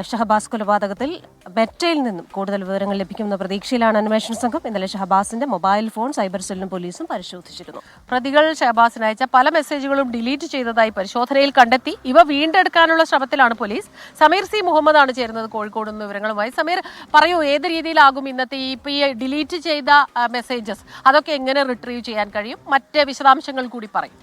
ഷഹബാസ് കൊലപാതകത്തിൽ മെറ്റയിൽ നിന്നും കൂടുതൽ വിവരങ്ങൾ ലഭിക്കുമെന്ന പ്രതീക്ഷയിലാണ് അന്വേഷണ സംഘം. ഇന്നലെ ഷഹബാസിന്റെ മൊബൈൽ ഫോൺ സൈബർ സെല്ലും പോലീസും പരിശോധിച്ചിരുന്നു. പ്രതികൾ ഷഹബാസിന് അയച്ച പല മെസ്സേജുകളും ഡിലീറ്റ് ചെയ്തതായി പരിശോധനയിൽ കണ്ടെത്തി. ഇവ വീണ്ടെടുക്കാനുള്ള ശ്രമത്തിലാണ് പോലീസ്. സമീർ സി മുഹമ്മദ് ആണ് ചേരുന്നത് കോഴിക്കോട് നിന്ന് വിവരങ്ങളുമായി. സമീർ, പറയൂ, ഏത് രീതിയിലാകും ഇന്നത്തെ ഈ ഡിലീറ്റ് ചെയ്ത മെസ്സേജസ് അതൊക്കെ എങ്ങനെ റിട്രീവ് ചെയ്യാൻ കഴിയും? മറ്റ് വിശദാംശങ്ങൾ കൂടി പറയും.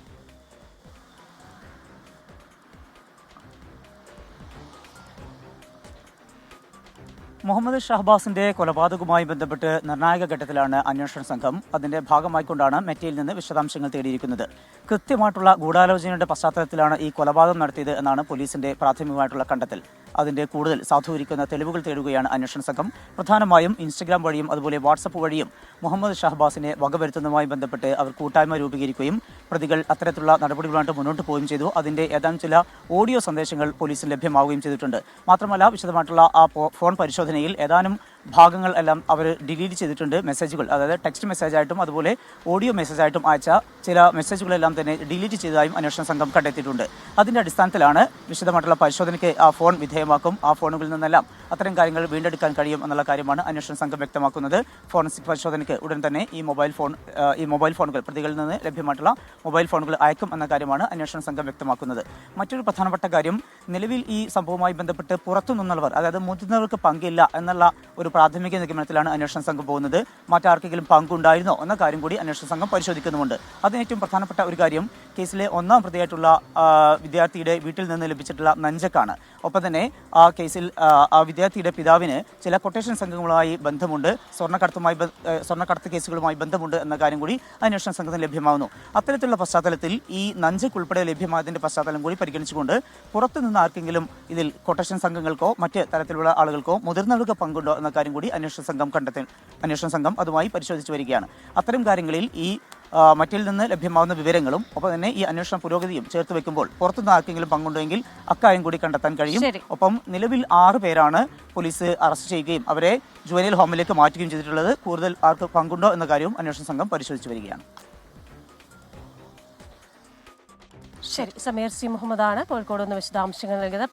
മുഹമ്മദ് ഷഹബാസിന്റെ കൊലപാതകവുമായി ബന്ധപ്പെട്ട് നിർണായക ഘട്ടത്തിലാണ് അന്വേഷണ സംഘം. അതിന്റെ ഭാഗമായിക്കൊണ്ടാണ് മെറ്റയിൽ നിന്ന് വിശദാംശങ്ങൾ തേടിയിരിക്കുന്നത്. കൃത്യമായിട്ടുള്ള ഗൂഢാലോചനയുടെ പശ്ചാത്തലത്തിലാണ് ഈ കൊലപാതകം നടത്തിയത് എന്നാണ് പോലീസിന്റെ പ്രാഥമികമായിട്ടുള്ള കണ്ടെത്തൽ. അതിന്റെ കൂടുതൽ സാധൂകരിക്കുന്ന തെളിവുകൾ തേടുകയാണ് അന്വേഷണ സംഘം. പ്രധാനമായും ഇൻസ്റ്റഗ്രാം വഴിയും അതുപോലെ വാട്സപ്പ് വഴിയും മുഹമ്മദ് ഷഹബാസിനെ വകവരുത്തുന്നതുമായി ബന്ധപ്പെട്ട് അവർ കൂട്ടായ്മ രൂപീകരിക്കുകയും പ്രതികൾ അത്തരത്തിലുള്ള നടപടികളുമായിട്ട് മുന്നോട്ട് പോവുകയും ചെയ്തു. അതിന്റെ ഏതാനും ചില ഓഡിയോ സന്ദേശങ്ങൾ പോലീസിന് ലഭ്യമാവുകയും ചെയ്തിട്ടുണ്ട്. മാത്രമല്ല, വിശദമായിട്ടുള്ള ആ ഫോൺ പരിശോധനയിൽ ഏതാനും ഭാഗങ്ങൾ എല്ലാം അവർ ഡിലീറ്റ് ചെയ്തിട്ടുണ്ട്. മെസ്സേജുകൾ, അതായത് ടെക്സ്റ്റ് മെസ്സേജായിട്ടും അതുപോലെ ഓഡിയോ മെസ്സേജായിട്ടും അയച്ച ചില മെസ്സേജുകളെല്ലാം തന്നെ ഡിലീറ്റ് ചെയ്തതായും അന്വേഷണ സംഘം കണ്ടെത്തിയിട്ടുണ്ട്. അതിന്റെ അടിസ്ഥാനത്തിലാണ് വിശദമായിട്ടുള്ള പരിശോധനയ്ക്ക് ആ ഫോൺ വിധേയമാക്കും. ആ ഫോണുകളിൽ നിന്നെല്ലാം അത്തരം കാര്യങ്ങൾ വീണ്ടെടുക്കാൻ കഴിയും എന്നുള്ള കാര്യമാണ് അന്വേഷണ സംഘം വ്യക്തമാക്കുന്നത്. ഫോറൻസിക് പരിശോധനയ്ക്ക് ഉടൻ തന്നെ ഈ മൊബൈൽ ഫോണുകൾ പ്രതികളിൽ നിന്ന് ലഭ്യമായിട്ടുള്ള മൊബൈൽ ഫോണുകൾ അയക്കും എന്ന കാര്യമാണ് അന്വേഷണ സംഘം വ്യക്തമാക്കുന്നത്. മറ്റൊരു പ്രധാനപ്പെട്ട കാര്യം, നിലവിൽ ഈ സംഭവവുമായി ബന്ധപ്പെട്ട് പുറത്തു നിന്നുള്ളവർ, അതായത് മുതിർന്നവർക്ക് പങ്കില്ല എന്നുള്ള ഒരു പ്രാഥമിക നിഗമനത്തിലാണ് അന്വേഷണ സംഘം പോകുന്നത്. മറ്റാർക്കെങ്കിലും പങ്കുണ്ടായിരുന്നോ എന്ന കാര്യം കൂടി അന്വേഷണ സംഘം പരിശോധിക്കുന്നുമുണ്ട്. അതിന് ഏറ്റവും പ്രധാനപ്പെട്ട ഒരു കാര്യം, കേസിലെ ഒന്നാം പ്രതിയായിട്ടുള്ള വിദ്യാർത്ഥിയുടെ വീട്ടിൽ നിന്ന് ലഭിച്ചിട്ടുള്ള നഞ്ചക്കാണ്. ഒപ്പം തന്നെ ആ കേസിൽ ആ വിദ്യാർത്ഥിയുടെ പിതാവിന് ചില കൊട്ടേഷൻ സംഘങ്ങളുമായി ബന്ധമുണ്ട്, സ്വർണ്ണക്കടത്ത് കേസുകളുമായി ബന്ധമുണ്ട് എന്ന കാര്യം കൂടി അന്വേഷണ സംഘത്തിന് ലഭ്യമാകുന്നു. അത്തരത്തിലുള്ള പശ്ചാത്തലത്തിൽ ഈ നഞ്ചക്ക് ഉൾപ്പെടെ ലഭ്യമായതിന്റെ പശ്ചാത്തലം കൂടി പരിഗണിച്ചുകൊണ്ട് പുറത്തുനിന്ന് ആർക്കെങ്കിലും ഇതിൽ കൊട്ടേഷൻ സംഘങ്ങൾക്കോ മറ്റ് തരത്തിലുള്ള ആളുകൾക്കോ മുതിർന്നവർക്ക് പങ്കുണ്ടോ എന്ന കാര്യം കൂടി അന്വേഷണ സംഘം അതുമായി പരിശോധിച്ചു വരികയാണ്. അത്തരം കാര്യങ്ങളിൽ ഈ മറ്റിൽ നിന്ന് ലഭ്യമാവുന്ന വിവരങ്ങളും ഒപ്പം തന്നെ ഈ അന്വേഷണ പുരോഗതിയും ചേർത്ത് വെക്കുമ്പോൾ പുറത്തുനിന്ന് ആർക്കെങ്കിലും പങ്കുണ്ടെങ്കിൽ അക്കാര്യം കൂടി കണ്ടെത്താൻ കഴിയും. ഒപ്പം നിലവിൽ 6 പേരാണ് പോലീസ് അറസ്റ്റ് ചെയ്യുകയും അവരെ ജുവനൈൽ ഹോമിലേക്ക് മാറ്റുകയും ചെയ്തിട്ടുള്ളത്. കൂടുതൽ ആർക്ക് പങ്കുണ്ടോ എന്ന കാര്യവും അന്വേഷണ സംഘം പരിശോധിച്ചു വരികയാണ്. ശരി, സമീർ സി മുഹമ്മദാണ് കോഴിക്കോട് നിന്ന് വിശദാംശങ്ങൾ നൽകിയത്.